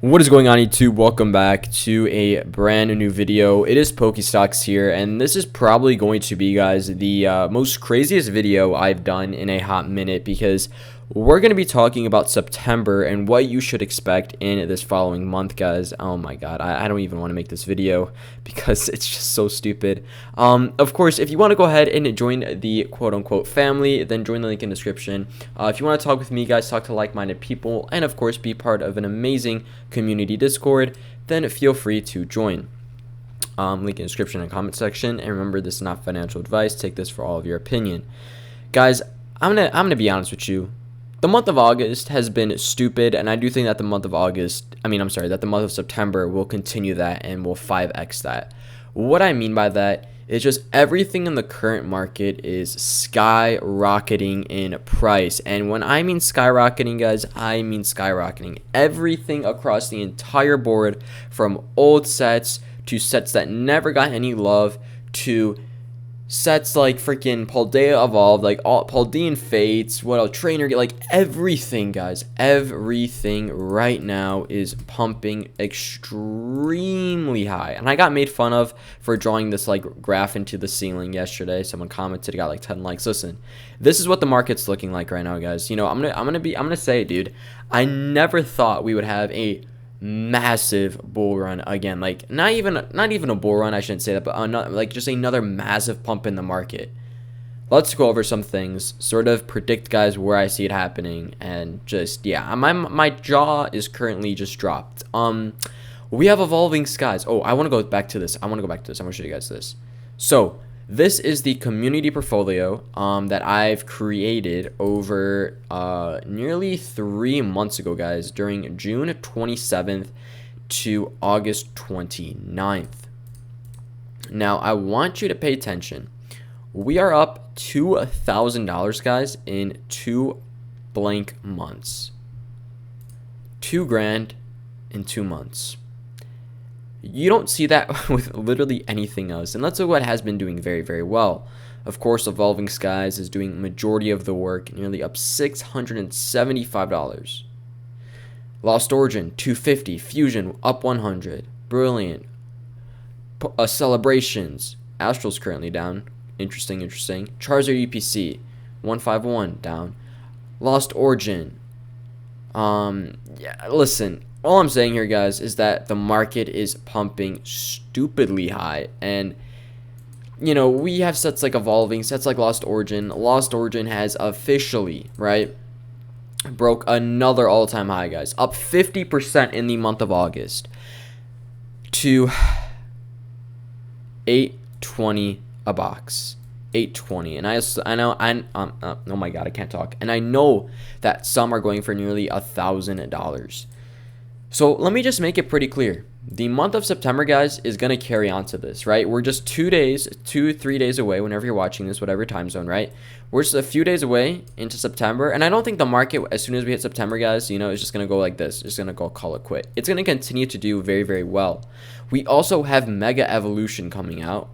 What is going on, YouTube? Welcome back to a brand new video. It is Pokestocks here, and this is probably going to be, guys, the most craziest video I've done in a hot minute, because we're going to be talking about September and what you should expect in this following month, guys. Oh my god, I don't even want to make this video because it's just so stupid. Of course, if you want to go ahead and join the quote-unquote family, then join the link in the description. If you want to talk with me, guys, talk to like-minded people, and of course be part of an amazing community Discord, then feel free to join. Link in the description and comment section. And remember, this is not financial advice. Take this for all of your opinion, guys. I'm gonna be honest with you. The month of August has been stupid, and I do think that the month of that the month of September will continue that and will 5x that. What I mean by that is just everything in the current market is skyrocketing in price. And when I mean skyrocketing, guys, I mean skyrocketing. Everything across the entire board, from old sets to sets that never got any love to sets like freaking Paldea Evolved, like all Paldean Fates, what else, Trainer, like everything, guys, everything right now is pumping extremely high. And I got made fun of for drawing this like graph into the ceiling yesterday. Someone commented, got like 10 likes. Listen, this is what the market's looking like right now, guys. You know, I'm gonna say it, dude. I never thought we would have a massive bull run again. Like not even a bull run, I shouldn't say that, but like just another massive pump in the market. Let's go over some things, sort of predict, guys, where I see it happening, and just, yeah, my jaw is currently just dropped. We have Evolving Skies. Oh, I want to go back to this. I'm going to show you guys this. So this is the community portfolio that I've created over nearly 3 months ago, guys, during June 27th to August 29th. Now, I want you to pay attention. We are up $2,000, guys, in 2 blank months. $2,000 in 2 months. You don't see that with literally anything else, and that's what has been doing very, very well. Of course, Evolving Skies is doing majority of the work, nearly up $675. Lost Origin $250, Fusion up $100, Brilliant, Celebrations, Astral's currently down. Interesting. Charizard UPC 151 down. Lost Origin. Yeah, listen. All I'm saying here, guys, is that the market is pumping stupidly high. And, you know, we have sets like Evolving, sets like Lost Origin. Lost Origin has officially, right, broke another all-time high, guys. Up 50% in the month of August to $820 a box. $820. And I know, oh my god, I can't talk. And I know that some are going for nearly $1,000. So let me just make it pretty clear. The month of September, guys, is going to carry on to this, right? We're just 3 days away, whenever you're watching this, whatever time zone, right? We're just a few days away into September. And I don't think the market, as soon as we hit September, guys, you know, it's just going to go like this. It's just going to go call it quit. It's going to continue to do very, very well. We also have Mega Evolution coming out,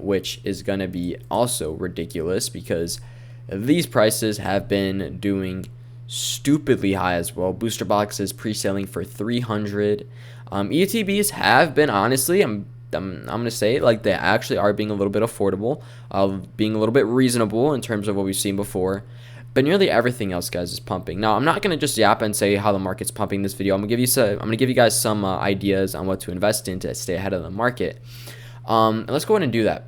which is going to be also ridiculous because these prices have been doing stupidly high as well. Booster boxes pre-selling for $300. ETBs have been, honestly, I'm gonna say it, like, they actually are being a little bit affordable, being a little bit reasonable in terms of what we've seen before. But nearly everything else, guys, is pumping. Now, I'm not gonna just yap and say how the market's pumping this video. I'm gonna give you guys some ideas on what to invest in to stay ahead of the market. Let's go ahead and do that.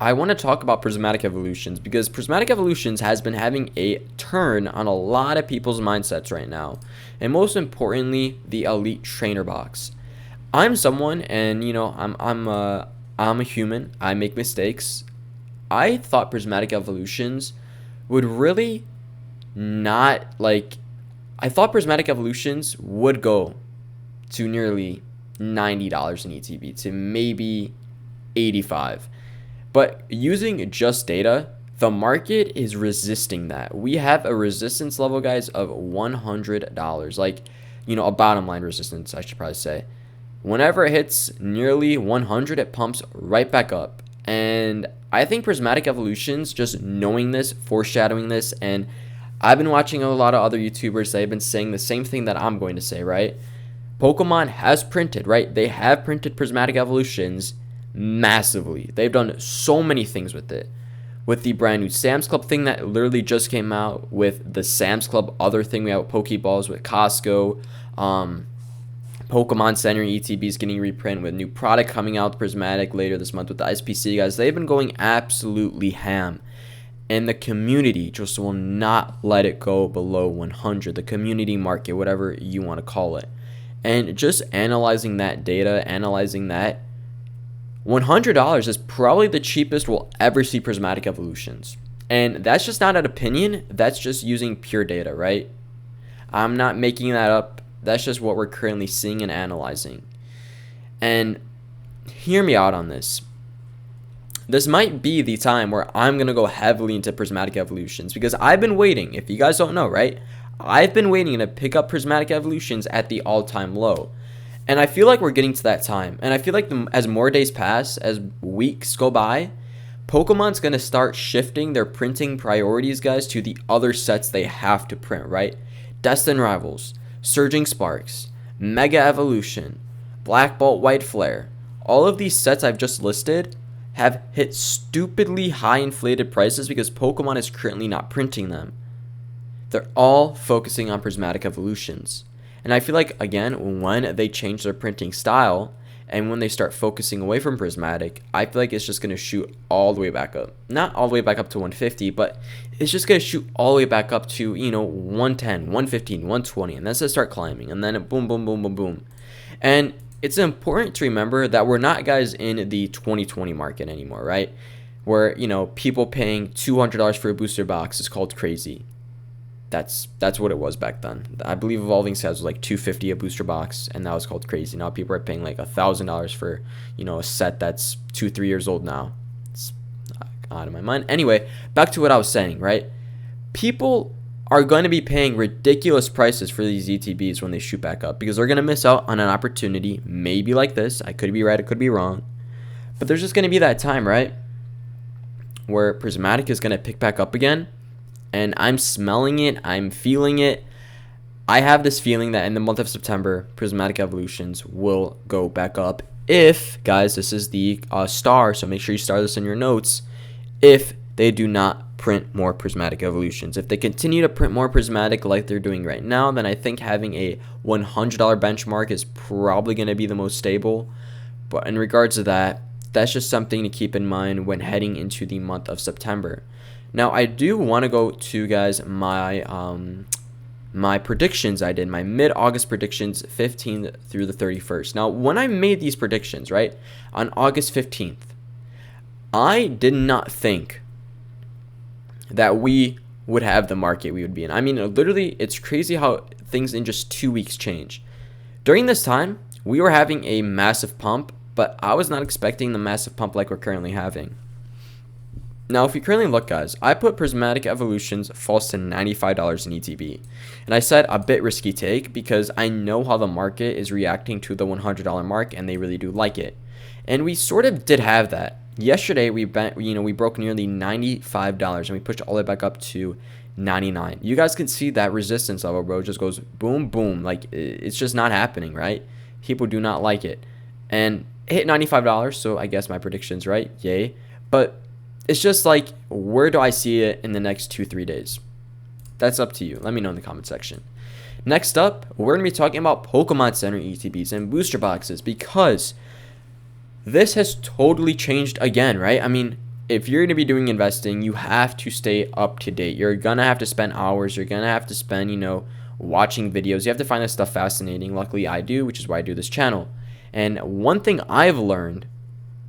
I want to talk about Prismatic Evolutions because Prismatic Evolutions has been having a turn on a lot of people's mindsets right now. And most importantly, the Elite Trainer box. I'm someone, and you know, I'm a human. I make mistakes. I thought Prismatic Evolutions would really not, like, I thought Prismatic Evolutions would go to nearly $90 in ETB to maybe $85. But using just data, the market is resisting that. We have a resistance level, guys, of $100. Like, you know, a bottom line resistance, I should probably say. Whenever it hits nearly 100, it pumps right back up. And I think Prismatic Evolutions, just knowing this, foreshadowing this, and I've been watching a lot of other YouTubers that have been saying the same thing that I'm going to say, right? Pokemon has printed, right? They have printed Prismatic Evolutions massively. They've done so many things with it. With the brand new Sam's Club thing that literally just came out, with the Sam's Club other thing we have with Pokeballs, with Costco, Pokemon Center ETB is getting reprint with new product coming out, Prismatic, later this month with the SPC, guys. They've been going absolutely ham. And the community just will not let it go below 100. The community market, whatever you want to call it. And just analyzing that data, analyzing that, $100 is probably the cheapest we'll ever see Prismatic Evolutions. And that's just not an opinion. That's just using pure data, right? I'm not making that up. That's just what we're currently seeing and analyzing. And hear me out on this. This might be the time where I'm going to go heavily into Prismatic Evolutions, because I've been waiting. If you guys don't know, right? I've been waiting to pick up Prismatic Evolutions at the all-time low. And I feel like we're getting to that time. And I feel like as more days pass, as weeks go by, Pokemon's going to start shifting their printing priorities, guys, to the other sets they have to print, right? Destined Rivals, Surging Sparks, Mega Evolution, Black Bolt White Flare. All of these sets I've just listed have hit stupidly high inflated prices because Pokemon is currently not printing them. They're all focusing on Prismatic Evolutions. And I feel like, again, when they change their printing style and when they start focusing away from Prismatic, I feel like it's just going to shoot all the way back up. Not all the way back up to 150, but it's just going to shoot all the way back up to, 110, 115, 120. And that's going to start climbing. And then boom, boom, boom, boom, boom. And it's important to remember that we're not, guys, in the 2020 market anymore, right? Where, people paying $200 for a booster box is called crazy. That's what it was back then. I believe Evolving Skies was like $250 a booster box, and that was called crazy. Now people are paying like $1,000 for, a set that's 2-3 years old now. It's out of my mind. Anyway, back to what I was saying, right? People are going to be paying ridiculous prices for these ETBs when they shoot back up, because they're going to miss out on an opportunity maybe like this. I could be right, I could be wrong. But there's just going to be that time, right, where Prismatic is going to pick back up again. And I'm smelling it. I'm feeling it. I have this feeling that in the month of September, Prismatic Evolutions will go back up. If, guys, this is the star, so make sure you star this in your notes. If they do not print more Prismatic Evolutions. If they continue to print more Prismatic like they're doing right now, then I think having a $100 benchmark is probably going to be the most stable. But in regards to that, that's just something to keep in mind when heading into the month of September. Now, I do want to go to, guys, my predictions I did, my mid-August predictions, 15th through the 31st. Now, when I made these predictions, right, on August 15th, I did not think that we would have the market we would be in. I mean, literally, it's crazy how things in just 2 weeks change. During this time, we were having a massive pump, but I was not expecting the massive pump like we're currently having. Now, if you currently look, guys, I put Prismatic Evolutions falls to $95 in ETB. And I said a bit risky take because I know how the market is reacting to the $100 mark, and they really do like it. And we sort of did have that. Yesterday, we broke nearly $95, and we pushed all the way back up to $99. You guys can see that resistance level, bro. It just goes boom, boom. Like, it's just not happening, right? People do not like it. And it hit $95, so I guess my prediction's right. Yay. But it's just like, where do I see it in the next 2-3 days? That's up to you. Let me know in the comment section. Next up, we're going to be talking about Pokemon Center ETBs and booster boxes, because this has totally changed again, right? I mean, if you're going to be doing investing, you have to stay up to date. You're going to have to spend hours. You're going to have to spend, watching videos. You have to find this stuff fascinating. Luckily, I do, which is why I do this channel. And one thing I've learned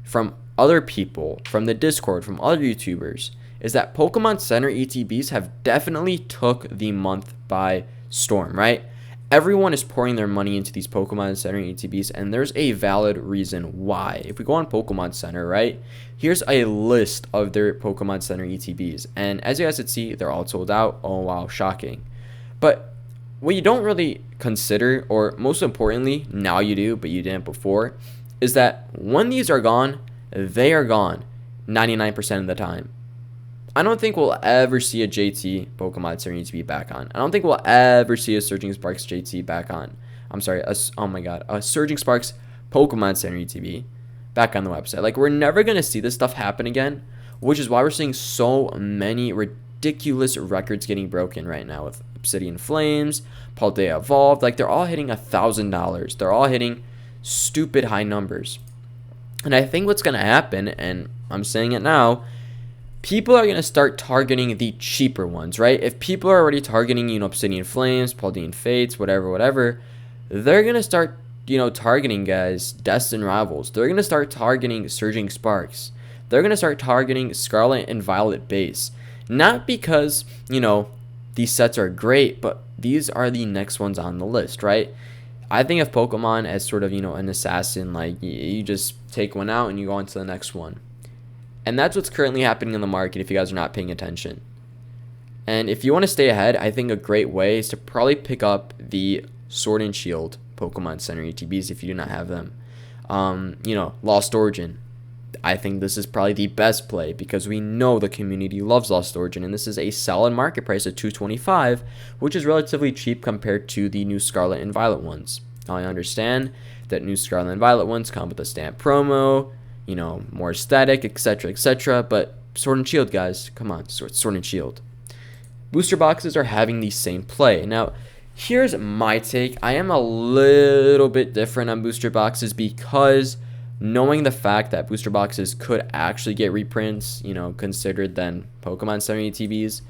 from other people, from the Discord, from other YouTubers, is that Pokemon Center ETBs have definitely took the month by storm, right? Everyone is pouring their money into these Pokemon Center ETBs, and there's a valid reason why. If we go on Pokemon Center, right, here's a list of their Pokemon Center ETBs, and as you guys can see, they're all sold out. Oh wow, shocking. But what you don't really consider, or most importantly, now you do, but you didn't before, is that when these are gone, they are gone 99% of the time. I don't think we'll ever see a JT Pokemon Center ETB back on. I don't think we'll ever see a Surging Sparks JT back on I'm sorry, oh my god, a Surging Sparks Pokemon Center ETB back on the website. Like, we're never going to see this stuff happen again, which is why we're seeing so many ridiculous records getting broken right now with Obsidian Flames, Paldea Evolved. Like, they're all hitting $1,000. They're all hitting stupid high numbers. And I think what's going to happen, and I'm saying it now, people are going to start targeting the cheaper ones, right? If people are already targeting, you know, Obsidian Flames, Paldean Fates, whatever, they're going to start, you know, targeting, guys, Destined Rivals. They're going to start targeting Surging Sparks. They're going to start targeting Scarlet and Violet base. Not because, you know, these sets are great, but these are the next ones on the list, right? I think of Pokemon as sort of, you know, an assassin. Like, you just take one out and you go on to the next one. And that's what's currently happening in the market if you guys are not paying attention. And if you want to stay ahead, I think a great way is to probably pick up the Sword and Shield Pokemon Center ETBs if you do not have them. You know, Lost Origin. I think this is probably the best play because we know the community loves Lost Origin, and this is a solid market price of $225, which is relatively cheap compared to the new Scarlet and Violet ones. Now, I understand that new Scarlet and Violet ones come with a stamp promo, you know, more aesthetic, etc., but Sword and Shield, guys, come on, Sword and Shield. Booster boxes are having the same play. Now, here's my take. I am a little bit different on booster boxes because knowing the fact that booster boxes could actually get reprints, you know, considered than Pokemon Center ETBs.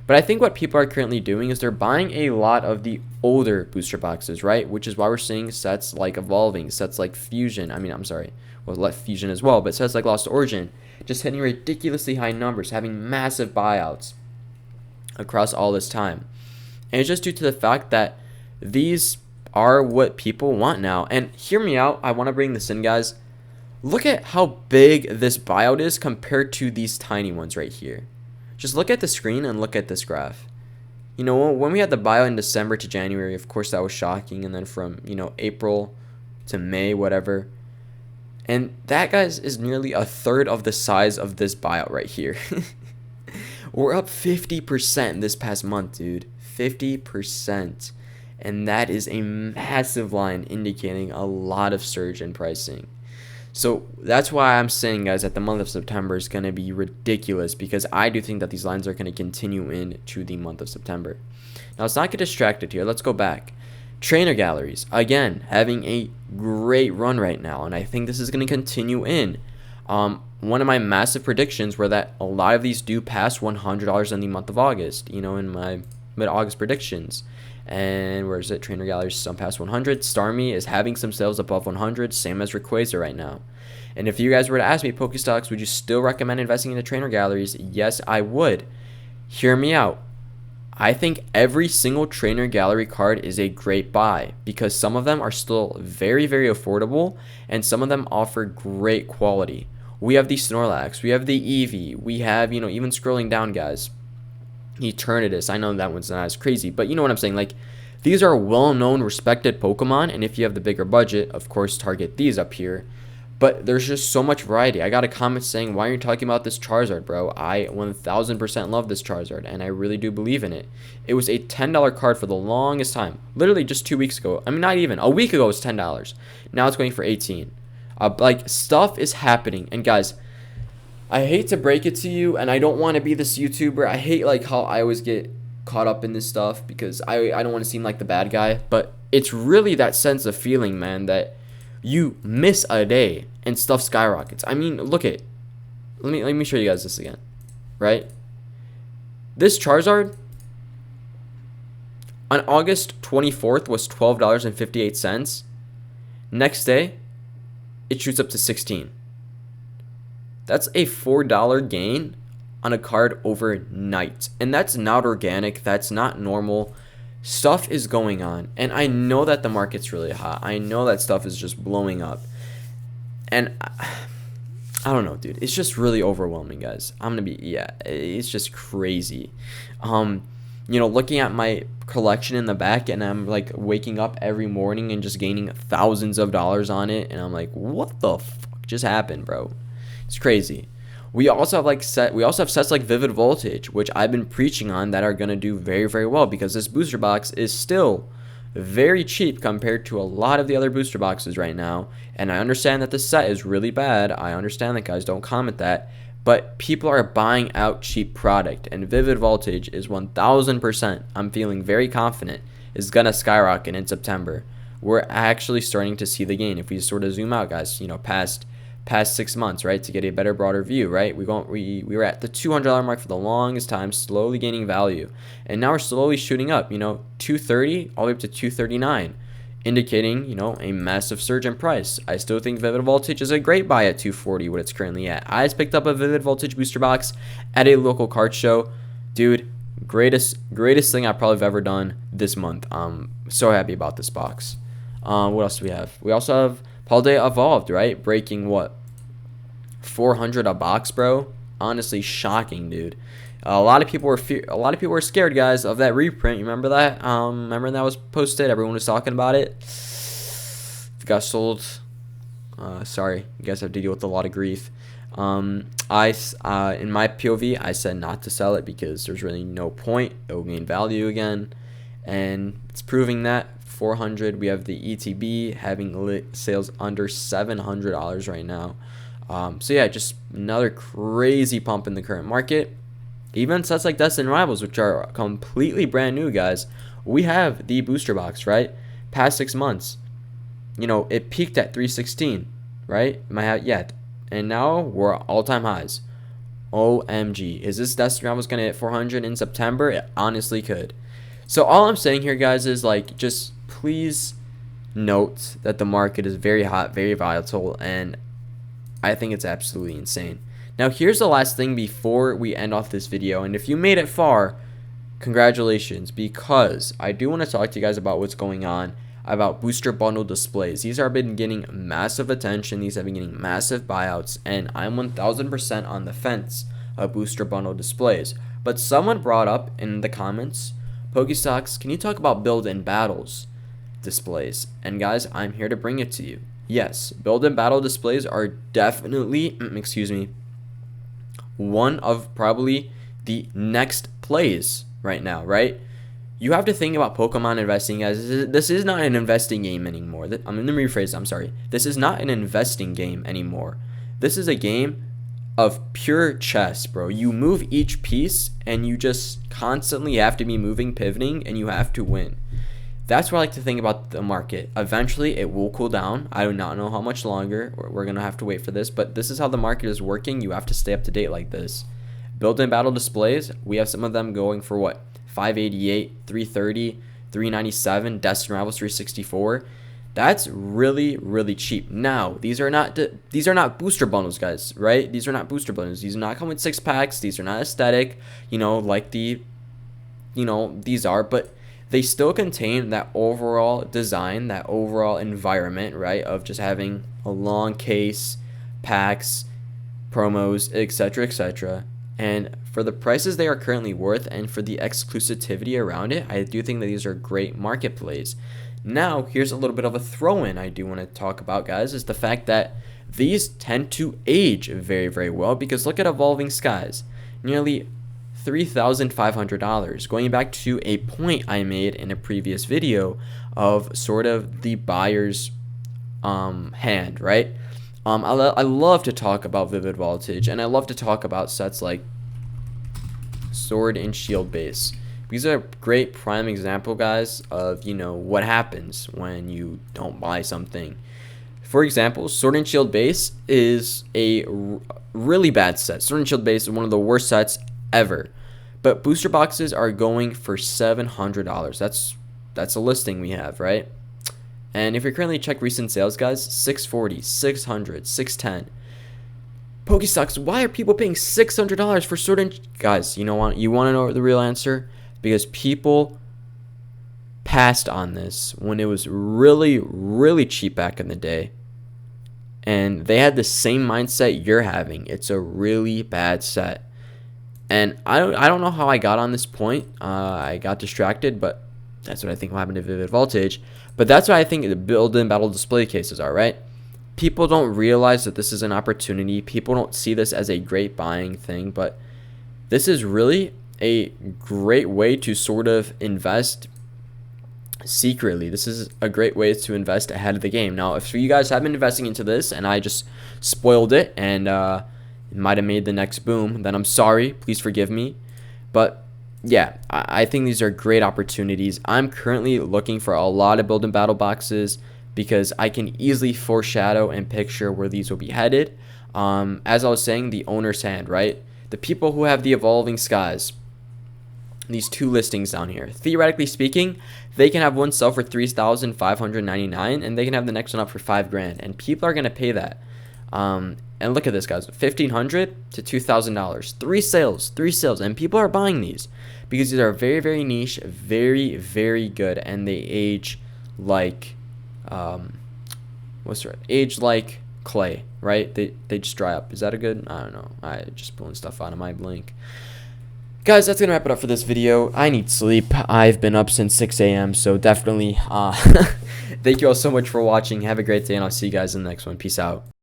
But I think what people are currently doing is they're buying a lot of the older booster boxes, right? Which is why we're seeing sets like Evolving, sets like Fusion. Well, Fusion as well, but sets like Lost Origin just hitting ridiculously high numbers, having massive buyouts across all this time. And it's just due to the fact that these are what people want now. And hear me out. I want to bring this in, guys. Look at how big this buyout is compared to these tiny ones right here. Just look at the screen and look at this graph. You know, when we had the buyout in December to January, of course, that was shocking. And then from, you know, April to May, whatever. And that, guys, is nearly a third of the size of this buyout right here. We're up 50% this past month, dude. 50%. And that is a massive line indicating a lot of surge in pricing. So that's why I'm saying, guys, that the month of September is going to be ridiculous because I do think that these lines are going to continue into the month of September. Now, let's not get distracted here. Let's go back. Trainer galleries, again, having a great run right now, and I think this is going to continue in. One of my massive predictions were that a lot of these do pass $100 in the month of August, you know, in my mid-August predictions. And where is it? Trainer galleries, some past 100. Starmie is having some sales above 100, same as Rayquaza right now. And if you guys were to ask me, Pokestocks, would you still recommend investing in the trainer galleries? Yes, I would. Hear me out. I think every single trainer gallery card is a great buy because some of them are still very, very affordable and some of them offer great quality. We have the Snorlax, we have the Eevee, we have, you know, even scrolling down, guys, Eternatus. I know that one's not as crazy, but you know what I'm saying. Like, these are well-known, respected Pokemon, and if you have the bigger budget, of course, target these up here. But there's just so much variety. I got a comment saying, why are you talking about this Charizard, bro? I 1000% love this Charizard, and I really do believe in it. It was a $10 card for the longest time. Literally just 2 weeks ago. I mean, not even. A week ago it was $10. Now it's going for $18. Like, stuff is happening. And guys, I hate to break it to you, and I don't want to be this YouTuber. I hate, like, how I always get caught up in this stuff because I don't want to seem like the bad guy. But it's really that sense of feeling, man, that you miss a day and stuff skyrockets. I mean, look at, let me show you guys this again, right? This Charizard on August 24th was $12.58. Next day, it shoots up to $16. That's a $4 gain on a card overnight. And that's not organic. That's not normal. Stuff is going on. And I know that the market's really hot. I know that stuff is just blowing up. And I don't know, dude. It's just really overwhelming, guys. It's just crazy. You know, looking at my collection in the back, and I'm like waking up every morning and just gaining thousands of dollars on it. And I'm like, what the fuck just happened, bro? It's crazy. We also have sets like Vivid Voltage, which I've been preaching on, that are going to do very, very well because this booster box is still very cheap compared to a lot of the other booster boxes right now. And I understand that the set is really bad. I understand that, guys. Don't comment that. But people are buying out cheap product. And Vivid Voltage is 1000%, I'm feeling very confident, is going to skyrocket in September. We're actually starting to see the gain. If we sort of zoom out, guys, you know, past 6 months, right, to get a better, broader view, right? We were at the $200 mark for the longest time, slowly gaining value, and now we're slowly shooting up, you know, 230 all the way up to 239, indicating, you know, a massive surge in price. I still think Vivid Voltage is a great buy at 240, what it's currently at. I just picked up a Vivid Voltage booster box at a local card show, dude. Greatest thing I probably have ever done this month. I'm so happy about this box. What else do we have? We also have Paldea Evolved, right? Breaking what? 400 a box, bro. Honestly, shocking, dude. A lot of people were scared, guys, of that reprint. You remember that? Remember that was posted? Everyone was talking about it. It got sold. Sorry, you guys have to deal with a lot of grief. In my POV, I said not to sell it because there's really no point. It will gain value again, and it's proving that. 400. We have the ETB having lit sales under $700 right now. So yeah, just another crazy pump in the current market. Even sets like Destined Rivals, which are completely brand new, guys. We have the booster box, right? Past 6 months, you know, it peaked at 316, right? Yet, and now we're at all-time highs. OMG, is this Destined Rivals gonna hit 400 in September? It honestly could. So all I'm saying here, guys, is like, just please note that the market is very hot, very volatile, and I think it's absolutely insane. Now, here's the last thing before we end off this video, and if you made it far, congratulations, because I do want to talk to you guys about what's going on about booster bundle displays. These have been getting massive attention. These have been getting massive buyouts, and I'm 1000% on the fence of booster bundle displays. But someone brought up in the comments, Pokestocks, can you talk about build and battles displays? And guys, I'm here to bring it to you. Yes, build and battle displays are definitely, one of probably the next plays right now, right? You have to think about Pokemon investing, guys. This is not an investing game anymore. Let me rephrase. I'm sorry. This is not an investing game anymore. This is a game of pure chess, bro. You move each piece, and you just constantly have to be moving, pivoting, and you have to win. That's what I like to think about the market. Eventually, it will cool down. I do not know how much longer. We're going to have to wait for this, but this is how the market is working. You have to stay up to date like this. Built-in battle displays, we have some of them going for what? 588, 330, 397, Destined Rivals 364. That's really cheap. Now, these are not booster bundles, guys, right? These are not booster bundles. These do not come with 6 packs. These are not aesthetic, you know, like these are, but they still contain that overall design, that overall environment, right, of just having a long case, packs, promos, etc. And for the prices they are currently worth and for the exclusivity around it, I do think that these are great market plays. Now, here's a little bit of a throw-in I do want to talk about, guys, is the fact that these tend to age very well, because look at Evolving Skies. Nearly $3,500, going back to a point I made in a previous video of sort of the buyer's hand, right? I love to talk about Vivid Voltage, and I love to talk about sets like Sword and Shield base. These are a great prime example, guys, of, you know, what happens when you don't buy something. For example, Sword and Shield base is a really bad set. Sword and Shield base is one of the worst sets ever. But booster boxes are going for $700. That's a listing we have, right? And if you currently check recent sales, guys, 640, 600, 610. Pokestocks, why are people paying $600 for Sword and... Guys, you know what? You want to know the real answer? Because people passed on this when it was really cheap back in the day. And they had the same mindset you're having. It's a really bad set. And I don't know how I got on this point. I got distracted, but that's what I think will happen to Vivid Voltage. But that's what I think the build-in battle display cases are, right? People don't realize that this is an opportunity. People don't see this as a great buying thing, but this is really a great way to sort of invest secretly, this is a great way to invest ahead of the game. Now, if you guys have been investing into this and I just spoiled it and it might have made the next boom, then I'm sorry. Please forgive me. But yeah, I think these are great opportunities. I'm currently looking for a lot of build and battle boxes because I can easily foreshadow and picture where these will be headed. As I was saying, the owner's hand, right? The people who have the evolving skies, these two listings down here, theoretically speaking, they can have one sell for $3,599 and they can have the next one up for $5,000, and people are going to pay that. And look at this, guys, $1,500 to $2,000, three sales, and people are buying these because these are very, very niche, very, very good, and they age like age like clay, right? They just dry up. Is that a good? I don't know. I just pulling stuff out of my blink. Guys, that's gonna wrap it up for this video. I need sleep. I've been up since 6 a.m. so definitely thank you all so much for watching. Have a great day, and I'll see you guys in the next one. Peace out.